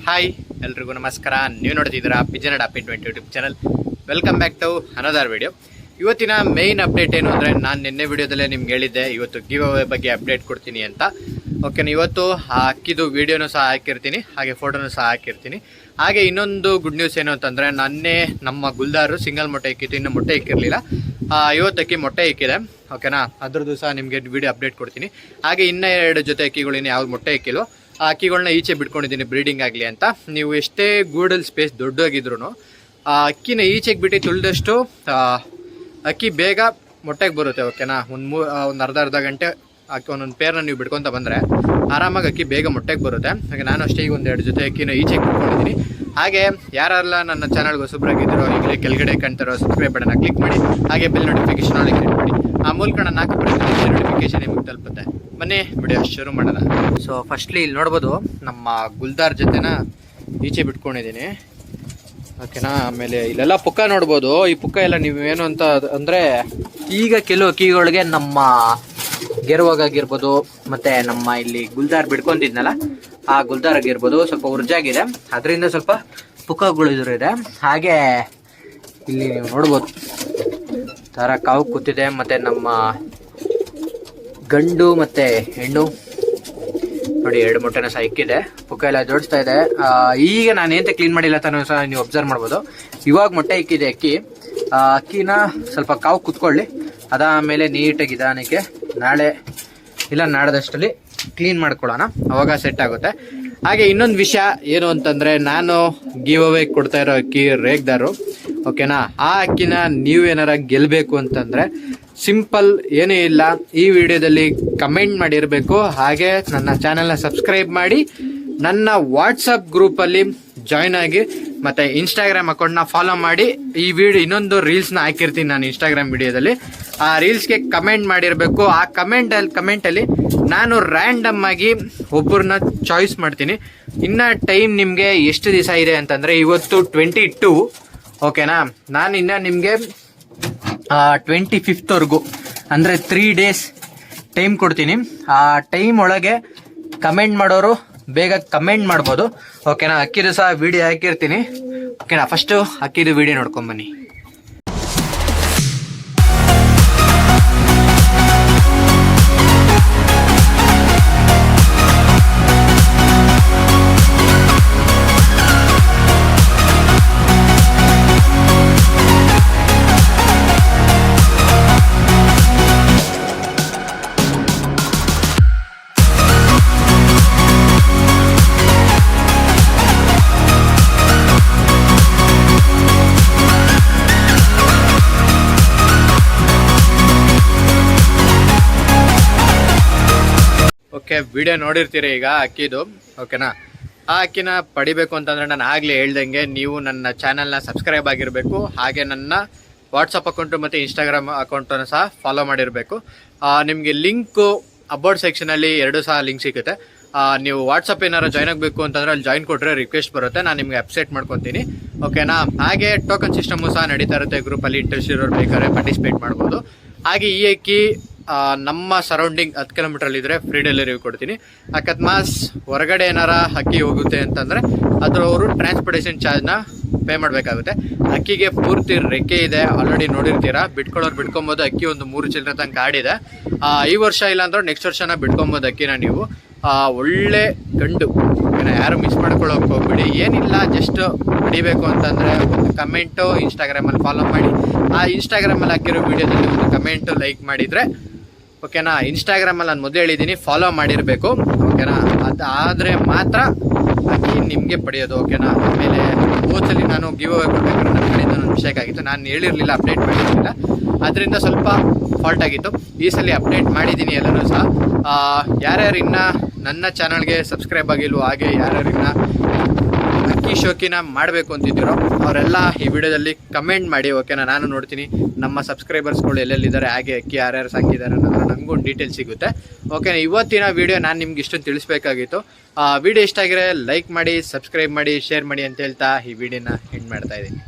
Hi ಎಲ್ರಿಗೂ ನಮಸ್ಕಾರ. ನೀವು ನೋಡ್ತಿದ್ದೀರಾ ಪಿಜನ್ ಅಡಾಪಿನ್ 20 YouTube channel. Welcome back to another video. ಇವತ್ತಿನ ಮೇಯ್ನ್ ಅಪ್ಡೇಟ್ ಏನು ಅಂದರೆ, ನಾನು ನಿನ್ನೆ ವಿಡಿಯೋದಲ್ಲೇ ನಿಮ್ಗೆ ಹೇಳಿದ್ದೆ ಇವತ್ತು ಗಿವ್ ಅವೇ ಬಗ್ಗೆ ಅಪ್ಡೇಟ್ ಕೊಡ್ತೀನಿ ಅಂತ. ಓಕೆನಾ, ಇವತ್ತು ಆ ಅಕ್ಕಿದು ವಿಡಿಯೋನು ಸಹ ಹಾಕಿರ್ತೀನಿ, ಹಾಗೆ ಫೋಟೋನು ಸಹ ಹಾಕಿರ್ತೀನಿ. ಹಾಗೆ ಇನ್ನೊಂದು ಗುಡ್ ನ್ಯೂಸ್ ಏನು ಅಂತಂದರೆ, ನನ್ನೇ ನಮ್ಮ ಗುಲ್ದಾರು ಸಿಂಗಲ್ ಮೊಟ್ಟೆ ಇಕ್ಕಿತ್ತು, ಇನ್ನು ಮೊಟ್ಟೆ ಇಕ್ಕಿರಲಿಲ್ಲ. ಇವತ್ತು ಅಕ್ಕಿ ಮೊಟ್ಟೆ ಇಕ್ಕಿದೆ. ಓಕೆನಾ, ಅದ್ರದ್ದು ಸಹ ನಿಮಗೆ ವಿಡಿಯೋ ಅಪ್ಡೇಟ್ ಕೊಡ್ತೀನಿ. ಹಾಗೆ ಇನ್ನೂ 2 ಜೊತೆ ಅಕ್ಕಿಗಳು ಇನ್ನು ಯಾವ್ದು ಮೊಟ್ಟೆ ಇಕ್ಕಿಲ್ವೋ ಆ ಅಕ್ಕಿಗಳನ್ನ ಈಚೆ ಬಿಟ್ಕೊಂಡಿದ್ದೀನಿ ಬ್ರೀಡಿಂಗ್ ಆಗಲಿ ಅಂತ. ನೀವು ಎಷ್ಟೇ ಗೂಡಲ್ ಸ್ಪೇಸ್ ದೊಡ್ಡದಾಗಿದ್ರು ಆ ಅಕ್ಕಿನ ಈಚೆಗೆ ಬಿಟ್ಟು ತುಳಿದಷ್ಟು ಅಕ್ಕಿ ಬೇಗ ಮೊಟ್ಟೆಗೆ ಬರುತ್ತೆ. ಓಕೆನಾ, ಒಂದು ಅರ್ಧ ಗಂಟೆ ಅಕ್ಕಿ ಒಂದೊಂದು ಪೇರ್ನ ನೀವು ಬಿಡ್ಕೊತ ಬಂದರೆ ಆರಾಮಾಗಿ ಅಕ್ಕಿ ಬೇಗ ಮೊಟ್ಟೆಗೆ ಬರುತ್ತೆ. ಹಾಗೆ ನಾನು ಅಷ್ಟೇ ಈಗ 1-2 ಜೊತೆ ಅಕ್ಕಿನ ಈಚೆಗೆ ಬಿಟ್ಕೊಂಡಿದ್ದೀನಿ. ಹಾಗೆ ಯಾರೆಲ್ಲ ನನ್ನ ಚಾನಲ್ಗೆ ಹೊಸಬ್ರಾಗಿದ್ದೀರೋ ಈಗಲೇ ಕೆಳಗಡೆ ಕಾಣ್ತಿರೋ ಸಬ್ಸ್ಕ್ರೈಬ್ ಬಟನ್ನ ಕ್ಲಿಕ್ ಮಾಡಿ, ಹಾಗೆ ಬೆಲ್ ನೋಟಿಫಿಕೇಶನ್ ಆಲ್ ಕ್ಲಿಕ್ ಮಾಡಿ. ಆ ಮೂಲಕ ನಾನು ಹಾಕಿಬಿಡ್ತೀನಿ, ನೋಟಿಫಿಕೇಶನ್ ನಿಮಗೆ ತಲುಪುತ್ತೆ. ಬನ್ನಿ ವಿಡಿಯೋ ಶುರು ಮಾಡೋಣ. ಸೊ ಫಸ್ಟ್ಲಿ ಇಲ್ಲಿ ನೋಡ್ಬೋದು, ನಮ್ಮ ಗುಲ್ದಾರ್ ಜೊತೆನ ಈಚೆ ಬಿಟ್ಕೊಂಡಿದ್ದೀನಿ. ಓಕೆನಾ, ಆಮೇಲೆ ಇಲ್ಲೆಲ್ಲ ಪುಕ್ಕ ನೋಡ್ಬೋದು. ಈ ಪುಕ್ಕ ಎಲ್ಲ ನೀವೇನು ಅಂತ ಅಂದರೆ, ಈಗ ಕೆಲವು ಅಕ್ಕಿಗಳಿಗೆ ನಮ್ಮ ಗೆರುವಾಗಾಗಿರ್ಬೋದು, ಮತ್ತು ನಮ್ಮ ಇಲ್ಲಿ ಗುಲ್ದಾರ್ ಬಿಡ್ಕೊಂಡಿದ್ನಲ್ಲ ಆ ಗುಲ್ದಾರ್ ಆಗಿರ್ಬೋದು ಸ್ವಲ್ಪ ಉರ್ಜಾಗಿದೆ, ಅದರಿಂದ ಸ್ವಲ್ಪ ಪುಕ್ಕಗಳು ಇದೆ. ಹಾಗೆ ಇಲ್ಲಿ ನೀವು ನೋಡ್ಬೋದು ಥರ ಕಾವು ಕೂತಿದೆ, ಮತ್ತು ನಮ್ಮ ಗಂಡು ಮತ್ತು ಹೆಣ್ಣು ನೋಡಿ 2 ಮೊಟ್ಟೆನ ಸಹ ಇಕ್ಕಿದೆ. ಪುಕ್ಕ ಎಲ್ಲ ಜೋಡಿಸ್ತಾ ಇದೆ. ಈಗ ನಾನು ಏನಂತ ಕ್ಲೀನ್ ಮಾಡಿಲ್ಲ ತಾನು ಸಹ ನೀವು ಅಬ್ಸರ್ವ್ ಮಾಡ್ಬೋದು. ಇವಾಗ ಮೊಟ್ಟೆ ಇಕ್ಕಿದೆ ಅಕ್ಕಿ. ಅಕ್ಕಿನ ಸ್ವಲ್ಪ ಕಾವು ಕುತ್ಕೊಳ್ಳಿ, ಅದಾದಮೇಲೆ ನೀಟಾಗಿ ನಿಧಾನಕ್ಕೆ ನಾಳೆ ಇಲ್ಲ ನಾಡ್ದಷ್ಟರಲ್ಲಿ ಕ್ಲೀನ್ ಮಾಡ್ಕೊಳ್ಳೋಣ, ಅವಾಗ ಸೆಟ್ ಆಗುತ್ತೆ. ಹಾಗೆ ಇನ್ನೊಂದು ವಿಷಯ ಏನು ಅಂತಂದರೆ, ನಾನು ಗಿವ್ ಅವೇ ಕೊಡ್ತಾ ಇರೋ ಅಕ್ಕಿ ರೇಗ್ದಾರು. ಓಕೆನಾ, ಆ ಅಕ್ಕಿನ ನೀವೇನಾರ ಗೆಲ್ಲಬೇಕು ಅಂತಂದರೆ ಸಿಂಪಲ್ ಏನೂ ಇಲ್ಲ, ಈ ವಿಡಿಯೋದಲ್ಲಿ ಕಮೆಂಟ್ ಮಾಡಿರಬೇಕು. ಹಾಗೆ ನನ್ನ ಚಾನಲ್ನ ಸಬ್ಸ್ಕ್ರೈಬ್ ಮಾಡಿ, ನನ್ನ ವಾಟ್ಸಪ್ ಗ್ರೂಪಲ್ಲಿ ಜಾಯ್ನ್ ಆಗಿ, ಮತ್ತು ಇನ್ಸ್ಟಾಗ್ರಾಮ್ ಅಕೌಂಟ್ನ ಫಾಲೋ ಮಾಡಿ. ಈ ವಿಡಿಯೋ ಇನ್ನೊಂದು ರೀಲ್ಸ್ನ ಹಾಕಿರ್ತೀನಿ ನಾನು ಇನ್ಸ್ಟಾಗ್ರಾಮ್ ವಿಡಿಯೋದಲ್ಲಿ, ಆ ರೀಲ್ಸ್ಗೆ ಕಮೆಂಟ್ ಮಾಡಿರಬೇಕು. ಆ ಕಮೆಂಟಲ್ಲಿ ನಾನು ರ್ಯಾಂಡಮ್ ಆಗಿ ಒಬ್ಬರನ್ನ ಚಾಯ್ಸ್ ಮಾಡ್ತೀನಿ. ಇನ್ನು ಟೈಮ್ ನಿಮಗೆ ಎಷ್ಟು ದಿವಸ ಇದೆ ಅಂತಂದರೆ, ಇವತ್ತು 22. ಓಕೆನಾ, ನಾನು ಇನ್ನು ನಿಮಗೆ 25th ಅಂದರೆ 3 days ಟೈಮ್ ಕೊಡ್ತೀನಿ. ಆ ಟೈಮ್ ಒಳಗೆ ಕಮೆಂಟ್ ಮಾಡೋರು ಬೇಗ ಕಮೆಂಟ್ ಮಾಡ್ಬೋದು. ಓಕೆನಾ, ಅಕ್ಕಿದು ಸಹ ವಿಡಿಯೋ ಹಾಕಿರ್ತೀನಿ. ಓಕೆನಾ, ಫಸ್ಟು ಅಕ್ಕಿದು ವಿಡಿಯೋ ನೋಡ್ಕೊಂಬನ್ನಿ. ಓಕೆ, ವಿಡಿಯೋ ನೋಡಿರ್ತೀರಿ ಈಗ ಅಕ್ಕಿದು. ಓಕೆನಾ, ಆ ಅಕ್ಕಿನ ಪಡಿಬೇಕು ಅಂತಂದರೆ ನಾನು ಆಗಲೇ ಹೇಳ್ದಂಗೆ ನೀವು ನನ್ನ ಚಾನಲ್ನ ಸಬ್ಸ್ಕ್ರೈಬ್ ಆಗಿರಬೇಕು. ಹಾಗೆ ನನ್ನ ವಾಟ್ಸಪ್ ಅಕೌಂಟು ಮತ್ತು ಇನ್ಸ್ಟಾಗ್ರಾಮ್ ಅಕೌಂಟನ್ನು ಸಹ ಫಾಲೋ ಮಾಡಿರಬೇಕು. ನಿಮಗೆ ಲಿಂಕು ಅಬೌಟ್ ಸೆಕ್ಷನಲ್ಲಿ 2 ಸಹ ಲಿಂಕ್ ಸಿಗುತ್ತೆ. ನೀವು ವಾಟ್ಸಪ್ ಏನಾರು ಜಾಯ್ನ್ ಆಗಬೇಕು ಅಂತಂದರೆ ಅಲ್ಲಿ ಜಾಯ್ನ್ ಕೊಟ್ಟರೆ ರಿಕ್ವೆಸ್ಟ್ ಬರುತ್ತೆ, ನಾನು ನಿಮಗೆ ಅಪ್ಸೆಟ್ ಮಾಡ್ಕೊತೀನಿ. ಓಕೆನಾ, ಹಾಗೆ ಟೋಕನ್ ಸಿಸ್ಟಮು ಸಹ ನಡೀತಾ ಇರುತ್ತೆ. ಗ್ರೂಪಲ್ಲಿ ಇಂಟ್ರೆಸ್ಟ್ ಇರೋರು ಬೇಕಾದ್ರೆ ಪಾರ್ಟಿಸಿಪೇಟ್ ಮಾಡ್ಬೋದು. ಹಾಗೆ ಈ ಅಕ್ಕಿ ನಮ್ಮ ಸರೌಂಡಿಂಗ್ 10 ಕಿಲೋಮೀಟ್ರಲ್ಲಿದ್ದರೆ ಫ್ರೀ ಡೆಲಿವರಿ ಕೊಡ್ತೀನಿ. ಅಕಸ್ಮಾತ್ ಹೊರಗಡೆ ಏನಾರ ಅಕ್ಕಿ ಹೋಗುತ್ತೆ ಅಂತಂದರೆ ಅವರು ಟ್ರಾನ್ಸ್ಪೋರ್ಟೇಷನ್ ಚಾರ್ಜ್ನ ಪೇ ಮಾಡಬೇಕಾಗುತ್ತೆ. ಅಕ್ಕಿಗೆ ಪೂರ್ತಿ ರೆಕ್ಕೆ ಇದೆ, ಆಲ್ರೆಡಿ ನೋಡಿರ್ತೀರಾ. ಬಿಟ್ಕೊಳ್ಳೋರು ಬಿಟ್ಕೊಬೋದು. ಅಕ್ಕಿ ಒಂದು 3 ಚಿಲ್ಲರೆ ತನಕ ಆಡಿದೆ. ಈ ವರ್ಷ ಇಲ್ಲಾಂದ್ರೆ ನೆಕ್ಸ್ಟ್ ವರ್ಷನ ಬಿಟ್ಕೊಬೋದು ಅಕ್ಕಿನ ನೀವು. ಒಳ್ಳೆ ಗಂಡು. ಯಾರು ಮಿಸ್ ಮಾಡ್ಕೊಳ್ಳೋಕೆ ಹೋಗ್ಬಿಡಿ. ಏನಿಲ್ಲ, ಜಸ್ಟ್ ಹೊಡಿಬೇಕು ಅಂತಂದರೆ ಒಂದು ಕಮೆಂಟು ಇನ್ಸ್ಟಾಗ್ರಾಮಲ್ಲಿ ಫಾಲೋ ಮಾಡಿ. ಆ ಇನ್ಸ್ಟಾಗ್ರಾಮಲ್ಲಿ ಹಾಕಿರೋ ವೀಡಿಯೋದಲ್ಲಿ ಒಂದು ಕಮೆಂಟು ಲೈಕ್ ಮಾಡಿದರೆ ಓಕೆನಾ. ಇನ್ಸ್ಟಾಗ್ರಾಮಲ್ಲಿ ನಾನು ಮೊದಲು ಹೇಳಿದ್ದೀನಿ ಫಾಲೋ ಮಾಡಿರಬೇಕು. ಓಕೆನಾ, ಅದಾದರೆ ಮಾತ್ರ ಅಕ್ಕಿ ನಿಮಗೆ ಪಡೆಯೋದು. ಓಕೆನಾ, ಆಮೇಲೆ ಹೋದಲ್ಲಿ ನಾನು ಗಿವ್ ಅವೇ ಕೊಡಬೇಕಾದ್ರೆ ನನ್ನ ಕಡೆಯಿಂದ ಒಂದು ಮಿಸ್ಟೇಕ್ ಆಗಿತ್ತು, ನಾನು ಹೇಳಿರಲಿಲ್ಲ, ಅಪ್ಡೇಟ್ ಮಾಡಿರಲಿಲ್ಲ, ಅದರಿಂದ ಸ್ವಲ್ಪ ಫಾಲ್ಟ್ ಆಗಿತ್ತು. ಈ ಸಲ ಅಪ್ಡೇಟ್ ಮಾಡಿದ್ದೀನಿ ಎಲ್ಲನೂ ಸಹ. ಯಾರ್ಯಾರು ಇನ್ನೂ ನನ್ನ ಚಾನಲ್ಗೆ ಸಬ್ಸ್ಕ್ರೈಬ್ ಆಗಿಲ್ವೋ, ಹಾಗೆ ಯಾರ್ಯಾರು ಇನ್ನೂ ಅಕ್ಕಿ ಶೋಕಿನ ಮಾಡಬೇಕು ಅಂತಿದ್ದೀರೋ ಅವರೆಲ್ಲ ಈ ವಿಡಿಯೋದಲ್ಲಿ ಕಮೆಂಟ್ ಮಾಡಿ. ಓಕೆನಾ, ನಾನು ನೋಡ್ತೀನಿ ನಮ್ಮ ಸಬ್ಸ್ಕ್ರೈಬರ್ಸ್ಗಳು ಎಲ್ಲೆಲ್ಲಿದ್ದಾರೆ, ಹಾಗೆ ಅಕ್ಕಿ ಯಾರ್ಯಾರು ಸಾಕಿದ್ದಾರೆ ಅನ್ನೋದು ನನಗೂ ಒಂದು ಡೀಟೇಲ್ಸ್ ಸಿಗುತ್ತೆ. ಓಕೆನಾ, ಇವತ್ತಿನ ವಿಡಿಯೋ ನಾನು ನಿಮ್ಗೆ ಇಷ್ಟೊಂದು ತಿಳಿಸ್ಬೇಕಾಗಿತ್ತು. ವಿಡಿಯೋ ಇಷ್ಟ ಆಗಿದ್ರೆ ಲೈಕ್ ಮಾಡಿ, ಸಬ್ಸ್ಕ್ರೈಬ್ ಮಾಡಿ, ಶೇರ್ ಮಾಡಿ ಅಂತ ಹೇಳ್ತಾ ಈ ವಿಡಿಯೋನ ಎಂಡ್ ಮಾಡ್ತಾ ಇದ್ದೀನಿ.